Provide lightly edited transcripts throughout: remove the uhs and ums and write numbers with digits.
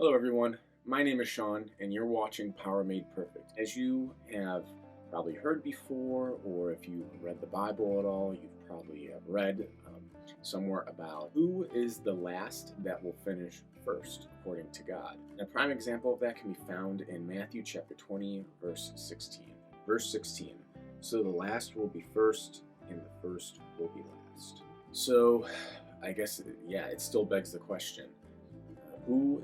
Hello, everyone. My name is Sean, and you're watching Power Made Perfect. As you have probably heard before, or if you read the Bible at all, you've probably have read somewhere about who is the last that will finish first, according to God. A prime example of that can be found in Matthew chapter 20, verse 16. Verse 16, so the last will be first, and the first will be last. So, I guess, yeah, it still begs the question, who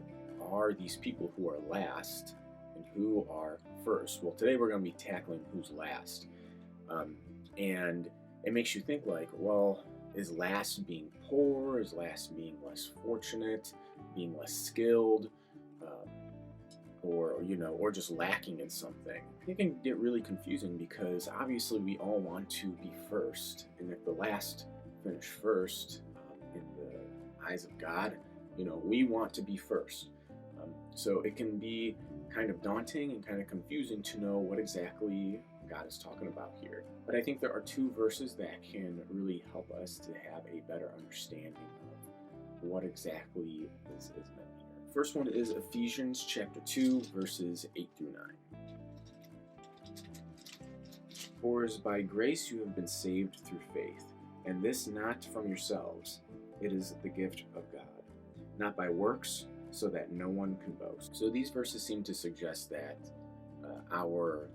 are these people who are last and who are first? Well, today we're going to be tackling who's last. And it makes you think like, well, is last being poor? Is last being less fortunate? Being less skilled? Or just lacking in something? It can get really confusing because obviously we all want to be first. And if the last finish first in the eyes of God, we want to be first. So it can be kind of daunting and kind of confusing to know what exactly God is talking about here. But I think there are two verses that can really help us to have a better understanding of what exactly is meant here. First one is Ephesians chapter 2, verses 8 through 9. For it is by grace you have been saved through faith, and this not from yourselves, it is the gift of God, not by works, so that no one can boast. So these verses seem to suggest that our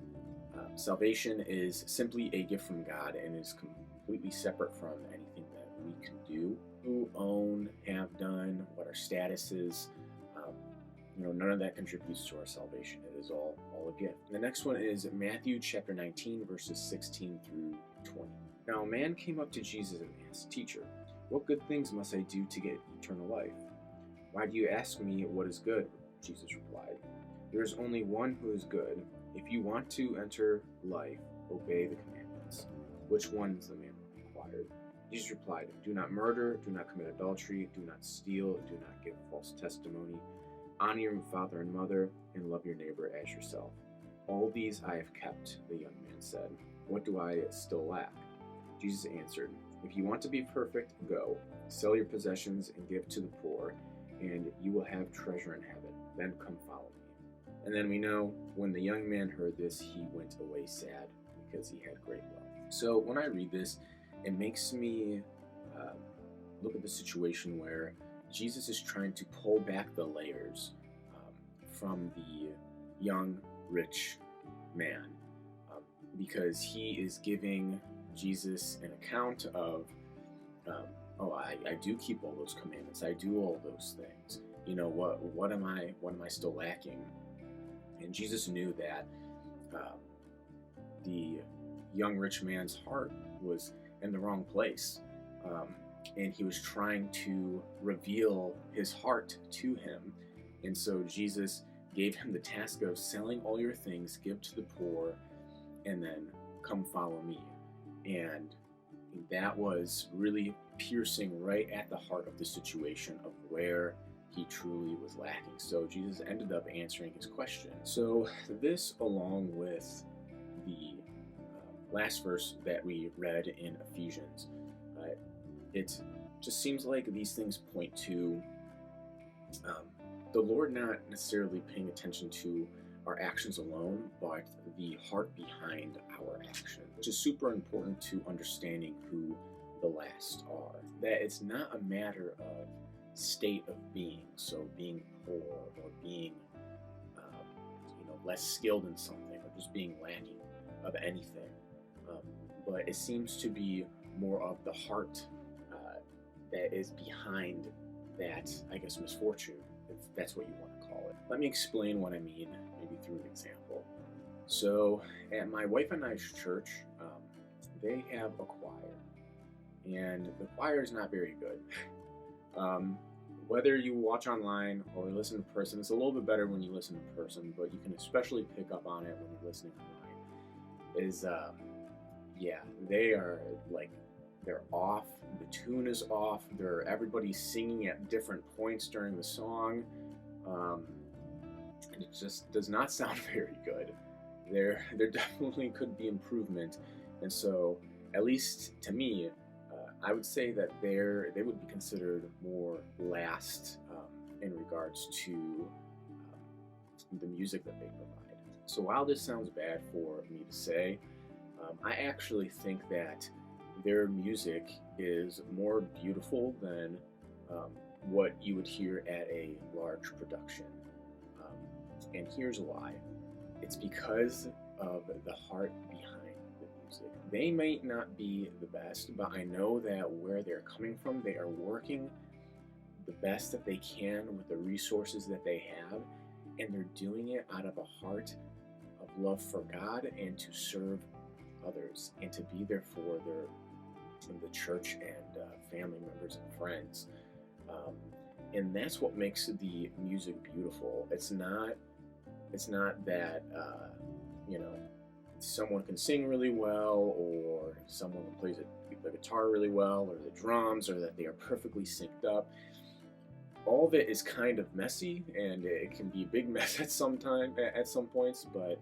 salvation is simply a gift from God and is completely separate from anything that we can do, who own, have done, what our status is. None of that contributes to our salvation. It is all a gift. The next one is Matthew chapter 19, verses 16 through 20. Now a man came up to Jesus and asked, Teacher, what good things must I do to get eternal life? Why do you ask me what is good? Jesus replied. There is only one who is good. If you want to enter life, obey the commandments. Which one is the man required? Jesus replied, do not murder, do not commit adultery, do not steal, do not give false testimony. Honor your father and mother, and love your neighbor as yourself. All these I have kept, the young man said. What do I still lack? Jesus answered, if you want to be perfect, go, sell your possessions and give to the poor, and you will have treasure in heaven. Then come follow me. And then we know when the young man heard this, he went away sad because he had great wealth. So when I read this, it makes me look at the situation where Jesus is trying to pull back the layers from the young, rich man because he is giving Jesus an account of I do keep all those commandments. I do all those things. What am I still lacking? And Jesus knew that the young rich man's heart was in the wrong place. And he was trying to reveal his heart to him. And so Jesus gave him the task of selling all your things, give to the poor, and then come follow me. And that was really piercing right at the heart of the situation of where he truly was lacking. So Jesus ended up answering his question. So this, along with the last verse that we read in Ephesians, it just seems like these things point to the Lord not necessarily paying attention to our actions alone, but the heart behind our action, which is super important to understanding who the last are. That it's not a matter of state of being, so being poor or being less skilled in something or just being lacking of anything, but it seems to be more of the heart that is behind that, I guess, misfortune, if that's what you want to call it. Let me explain what I mean, maybe through an example. So at my wife and I's church, they have a choir, and the choir is not very good. Whether you watch online or listen in person, it's a little bit better when you listen in person, but you can especially pick up on it when you're listening online. They are like, they're off, the tune is off, everybody's singing at different points during the song, and it just does not sound very good. There definitely could be improvement, and so, at least to me, I would say that they would be considered more last in regards to the music that they provide. So while this sounds bad for me to say, I actually think that their music is more beautiful than what you would hear at a large production. And here's why. It's because of the heart behind the music. They may not be the best, but I know that where they're coming from, they are working the best that they can with the resources that they have, and they're doing it out of a heart of love for God and to serve others and to be there for the church and family members and friends. And that's what makes the music beautiful. It's not that someone can sing really well, or someone plays the guitar really well, or the drums, or that they are perfectly synced up. All of it is kind of messy, and it can be a big mess at some points, but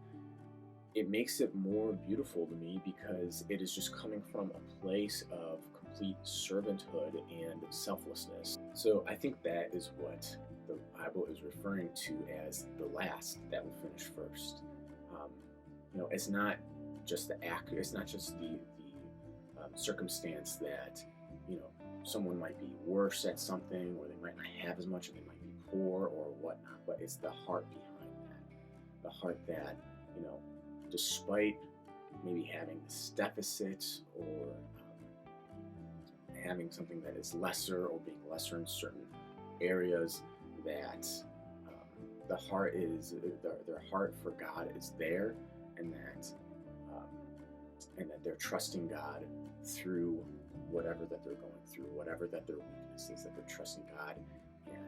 it makes it more beautiful to me because it is just coming from a place of complete servanthood and selflessness. So I think that is what the Bible is referring to as the last that will finish first. It's not just the act. It's not just the circumstance that someone might be worse at something, or they might not have as much, or they might be poor or whatnot. But it's the heart behind that. The heart that despite maybe having this deficit, or having something that is lesser, or being lesser in certain areas, that the heart is their heart for God is there, and that they're trusting God through whatever that they're going through, whatever that their weakness is, that they're trusting God and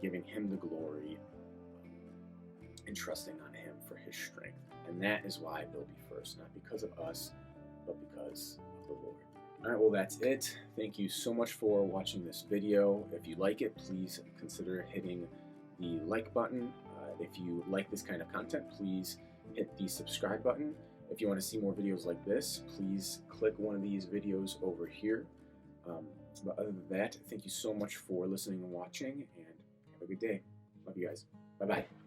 giving Him the glory, and trusting on Him for His strength. And that is why they'll be first, not because of us, but because of the Lord. All right, well, that's it. Thank you so much for watching this video. If you like it, please consider hitting the like button. If you like this kind of content, please hit the subscribe button. If you want to see more videos like this, please click one of these videos over here. But other than that, thank you so much for listening and watching, and have a good day. Love you guys. Bye-bye.